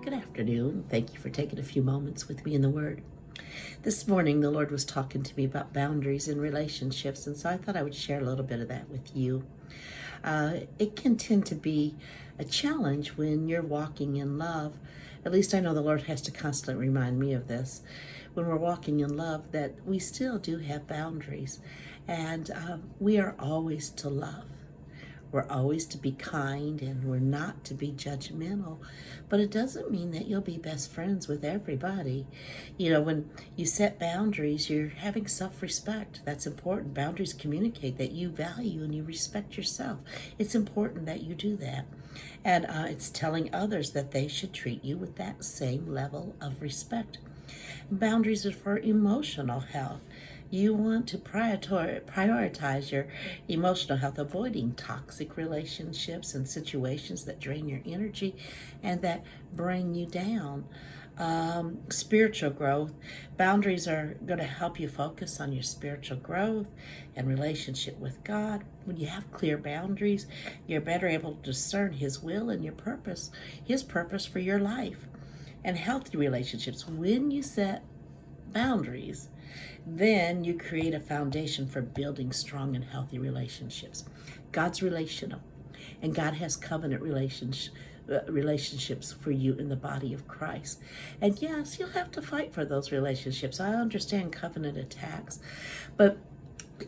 Good afternoon. Thank you for taking a few moments with me in the Word. This morning, the Lord was talking to me about boundaries in relationships, and so I thought I would share a little bit of that with you. It can tend to be a challenge when you're walking in love. At least I know the Lord has to constantly remind me of this. When we're walking in love, that we still do have boundaries, and we are always to love. We're always to be kind, and we're not to be judgmental. But it doesn't mean that you'll be best friends with everybody. You know, when you set boundaries, you're having self-respect. That's important. Boundaries communicate that you value and you respect yourself. It's important that you do that. And it's telling others that they should treat you with that same level of respect. Boundaries are for emotional health. You want to prioritize your emotional health, avoiding toxic relationships and situations that drain your energy and that bring you down. Spiritual growth. Boundaries are going to help you focus on your spiritual growth and relationship with God. When you have clear boundaries, you're better able to discern His will and your purpose, His purpose for your life. And healthy relationships. When you set boundaries, then you create a foundation for building strong and healthy relationships. God's relational, and God has covenant relationships for you in the body of Christ. And yes, you'll have to fight for those relationships. I understand covenant attacks, but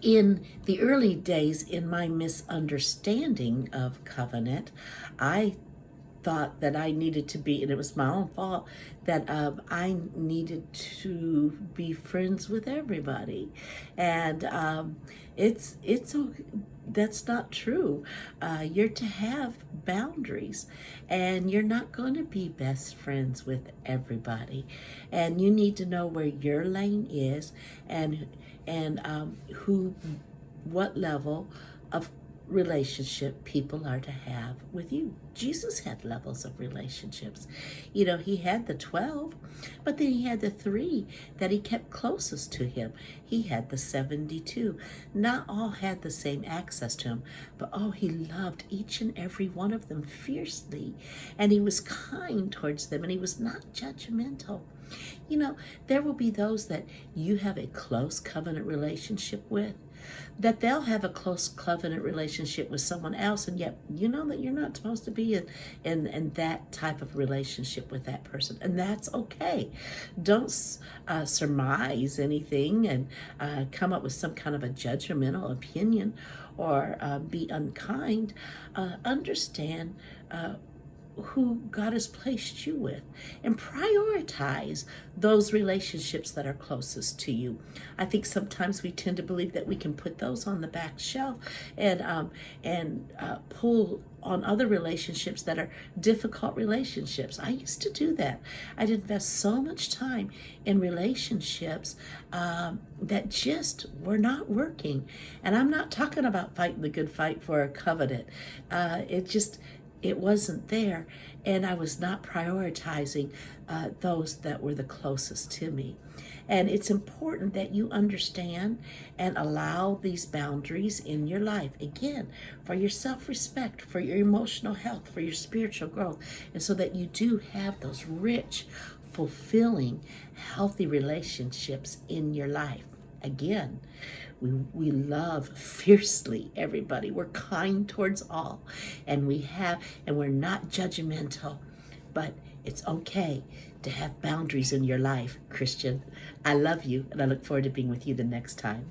in the early days, in my misunderstanding of covenant, I thought that I needed to be, and it was my own fault, that I needed to be friends with everybody. And that's not true. You're to have boundaries, and you're not going to be best friends with everybody. And you need to know where your lane is, and what level of relationship people are to have with you. Jesus had levels of relationships. You know, He had the 12, but then He had the 3 that He kept closest to Him. He had the 72. Not all had the same access to Him, but He loved each and every one of them fiercely, and He was kind towards them, and He was not judgmental. You know, there will be those that you have a close covenant relationship with, that they'll have a close covenant relationship with someone else, and yet you know that you're not supposed to be in that type of relationship with that person, and that's okay. Don't surmise anything and come up with some kind of a judgmental opinion or be unkind. Understand who God has placed you with, and prioritize those relationships that are closest to you. I think sometimes we tend to believe that we can put those on the back shelf and pull on other relationships that are difficult relationships. I used to do that. I'd invest so much time in relationships that just were not working. And I'm not talking about fighting the good fight for a covenant. It wasn't there, and I was not prioritizing those that were the closest to me. And it's important that you understand and allow these boundaries in your life, again, for your self-respect, for your emotional health, for your spiritual growth, and so that you do have those rich, fulfilling, healthy relationships in your life. Again, we love fiercely everybody. We're kind towards all, and we're not judgmental, but it's okay to have boundaries in your life, Christian. I love you, and I look forward to being with you the next time.